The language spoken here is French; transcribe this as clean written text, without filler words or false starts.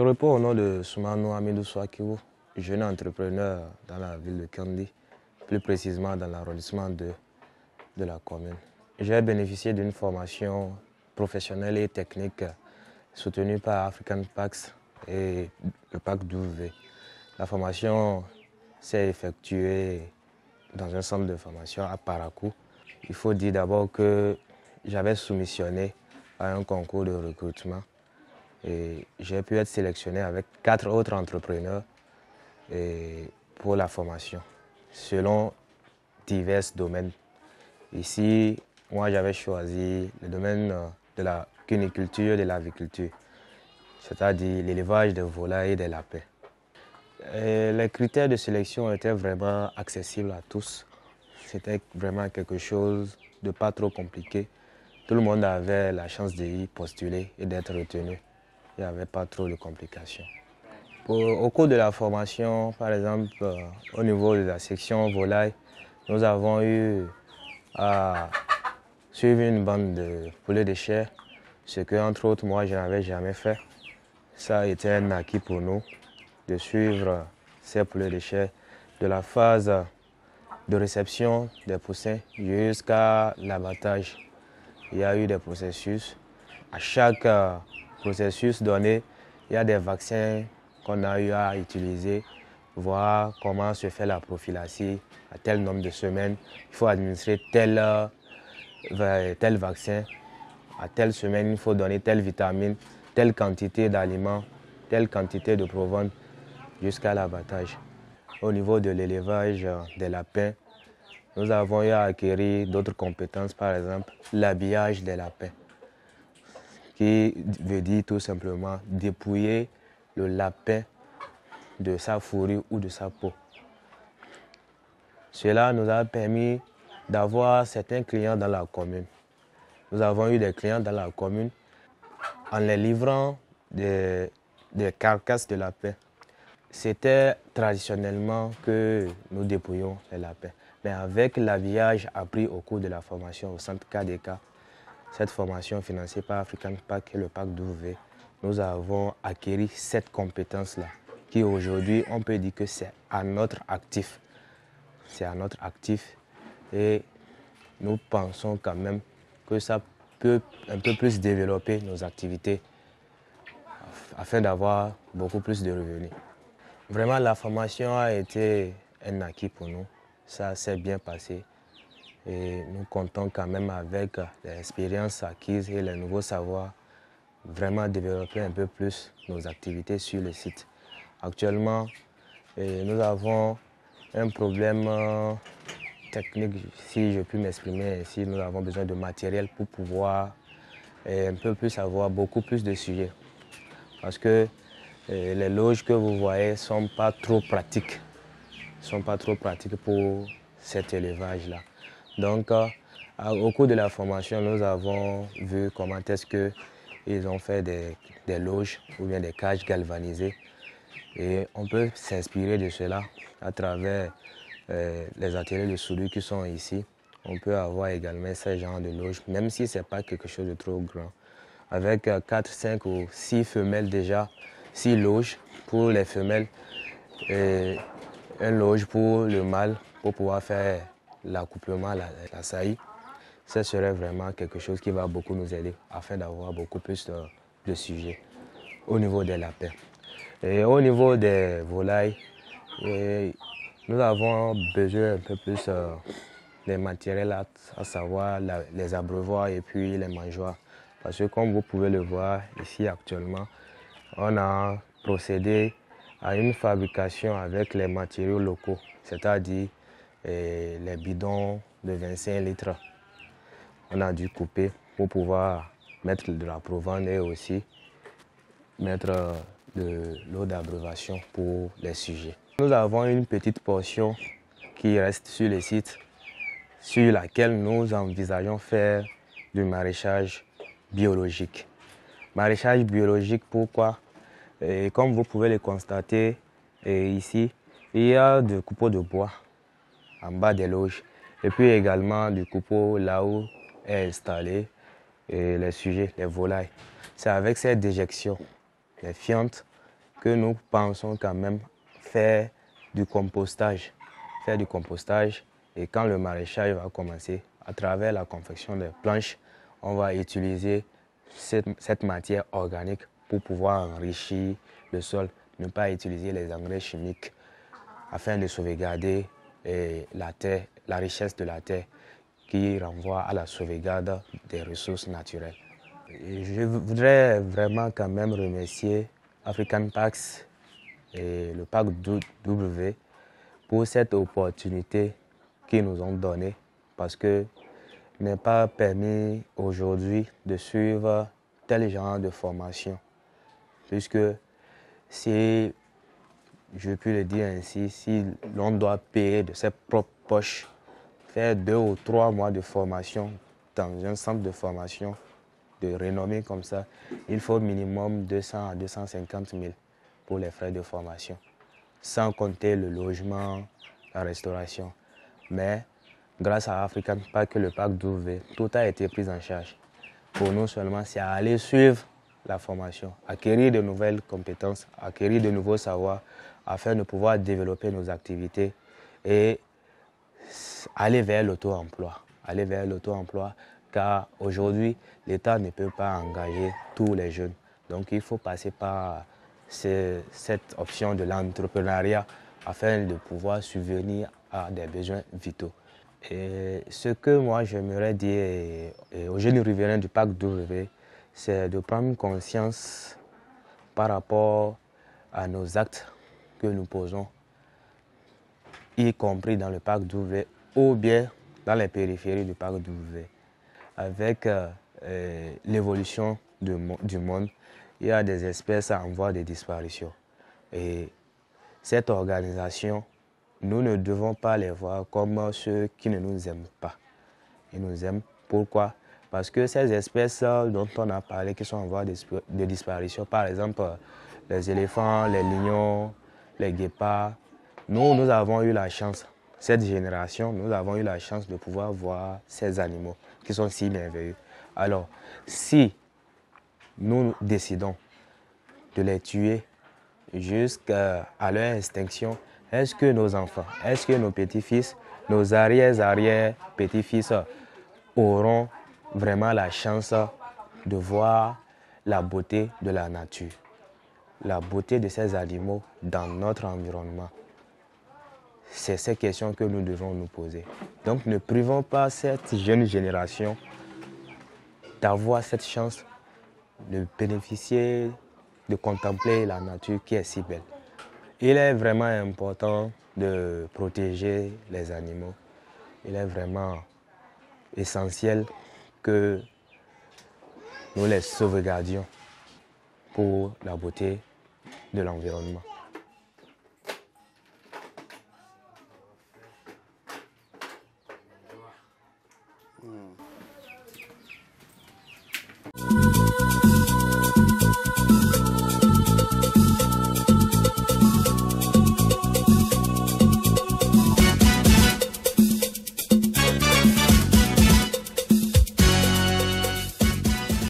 Je réponds au nom de Soumano Hamidou Souakiou, jeune entrepreneur dans la ville de Kandi, plus précisément dans l'arrondissement de la commune. J'ai bénéficié d'une formation professionnelle et technique soutenue par African Pax et le PAC d'Ouvé. La formation s'est effectuée dans un centre de formation à Parakou. Il faut dire d'abord que j'avais soumissionné à un concours de recrutement et j'ai pu être sélectionné avec 4 autres entrepreneurs pour la formation, selon divers domaines. Ici, moi j'avais choisi le domaine de la cuniculture et de l'aviculture, c'est-à-dire l'élevage des volailles et des lapins. Les critères de sélection étaient vraiment accessibles à tous. C'était vraiment quelque chose de pas trop compliqué. Tout le monde avait la chance d'y postuler et d'être retenu. Il n'y avait pas trop de complications. Au cours de la formation, par exemple, au niveau de la section volaille, nous avons eu à suivre une bande de poulets de chair, ce que, entre autres, moi, je n'avais jamais fait. Ça a été un acquis pour nous de suivre ces poulets de chair de la phase de réception des poussins jusqu'à l'abattage. Il y a eu des processus. À chaque processus donné, il y a des vaccins qu'on a eu à utiliser, voir comment se fait la prophylaxie à tel nombre de semaines. Il faut administrer tel vaccin. À telle semaine, il faut donner telle vitamine, telle quantité d'aliments, telle quantité de provende jusqu'à l'abattage. Au niveau de l'élevage des lapins, nous avons eu à acquérir d'autres compétences, par exemple l'habillage des lapins, qui veut dire tout simplement dépouiller le lapin de sa fourrure ou de sa peau. Cela nous a permis d'avoir certains clients dans la commune. Nous avons eu des clients dans la commune en les livrant des carcasses de lapins. C'était traditionnellement que nous dépouillions les lapins. Mais avec l'habillage appris au cours de la formation au centre KDK, cette formation financée par African Pack et le PAC d'Ouvé, nous avons acquis cette compétence-là, qui aujourd'hui, on peut dire que c'est à notre actif. C'est à notre actif et nous pensons quand même que ça peut un peu plus développer nos activités afin d'avoir beaucoup plus de revenus. Vraiment, la formation a été un acquis pour nous. Ça s'est bien passé et nous comptons quand même avec l'expérience acquise et les nouveaux savoirs vraiment développer un peu plus nos activités sur le site. Actuellement, nous avons un problème technique, si je puis m'exprimer ainsi. Nous avons besoin de matériel pour pouvoir un peu plus avoir beaucoup plus de sujets. Parce que les loges que vous voyez ne sont pas trop pratiques. Sont pas trop pratiques pour cet élevage-là. Donc, au cours de la formation, nous avons vu comment est-ce qu'ils ont fait des loges ou bien des cages galvanisées. Et on peut s'inspirer de cela à travers les ateliers de soudure qui sont ici. On peut avoir également ce genre de loges, même si ce n'est pas quelque chose de trop grand. Avec 4, 5 ou 6 femelles déjà, 6 loges pour les femelles et une loge pour le mâle pour pouvoir faire l'accouplement, la saillie. Ce serait vraiment quelque chose qui va beaucoup nous aider afin d'avoir beaucoup plus de sujets au niveau des lapins. Et au niveau des volailles, nous avons besoin un peu plus des matériels, à savoir les abreuvoirs et puis les mangeoires. Parce que comme vous pouvez le voir ici actuellement, on a procédé à une fabrication avec les matériaux locaux, c'est-à-dire les bidons de 25 litres. On a dû couper pour pouvoir mettre de la provende et aussi mettre de l'eau d'abreuvation pour les sujets. Nous avons une petite portion qui reste sur le site, sur laquelle nous envisageons faire du maraîchage biologique. Maraîchage biologique, pourquoi? Et comme vous pouvez le constater ici, il y a des coupeaux de bois en bas des loges et puis également du coupeau là où est installé les sujets, les volailles. C'est avec cette déjection, les fientes que nous pensons quand même faire du compostage. Et quand le maraîchage va commencer, à travers la confection des planches, on va utiliser cette matière organique pour pouvoir enrichir le sol, ne pas utiliser les engrais chimiques afin de sauvegarder la terre, la richesse de la terre qui renvoie à la sauvegarde des ressources naturelles. Et je voudrais vraiment quand même remercier African Pax et le Parc W pour cette opportunité qu'ils nous ont donnée parce que n'est pas permis aujourd'hui de suivre tel genre de formation puisque si je puis le dire ainsi, si l'on doit payer de ses propres poches, faire 2 ou 3 mois de formation dans un centre de formation de renommée comme ça, il faut minimum 200 à 250 000 pour les frais de formation, sans compter le logement, la restauration. Mais grâce à African Park et le Parc W, tout a été pris en charge. Pour nous seulement, c'est aller suivre la formation, acquérir de nouvelles compétences, acquérir de nouveaux savoirs afin de pouvoir développer nos activités et aller vers l'auto-emploi. Aller vers l'auto-emploi car aujourd'hui, l'État ne peut pas engager tous les jeunes. Donc il faut passer par cette option de l'entrepreneuriat afin de pouvoir subvenir à des besoins vitaux. Et ce que moi j'aimerais dire aux jeunes riverains du Parc W, c'est de prendre conscience par rapport à nos actes que nous posons, y compris dans le Parc W ou bien dans les périphéries du Parc W. Avec l'évolution du monde, il y a des espèces en voie de disparition. Et cette organisation, nous ne devons pas les voir comme ceux qui ne nous aiment pas. Ils nous aiment. Pourquoi? Parce que ces espèces dont on a parlé, qui sont en voie de disparition, par exemple les éléphants, les lions, les guépards, nous avons eu la chance, cette génération, nous avons eu la chance de pouvoir voir ces animaux qui sont si merveilleux. Alors, si nous décidons de les tuer jusqu'à leur extinction, est-ce que nos enfants, est-ce que nos petits-fils, nos arrière-petits-fils auront vraiment la chance de voir la beauté de la nature, la beauté de ces animaux dans notre environnement? C'est ces questions que nous devons nous poser. Donc ne privons pas cette jeune génération d'avoir cette chance de bénéficier, de contempler la nature qui est si belle. Il est vraiment important de protéger les animaux. Il est vraiment essentiel que nous les sauvegardions pour la beauté de l'environnement.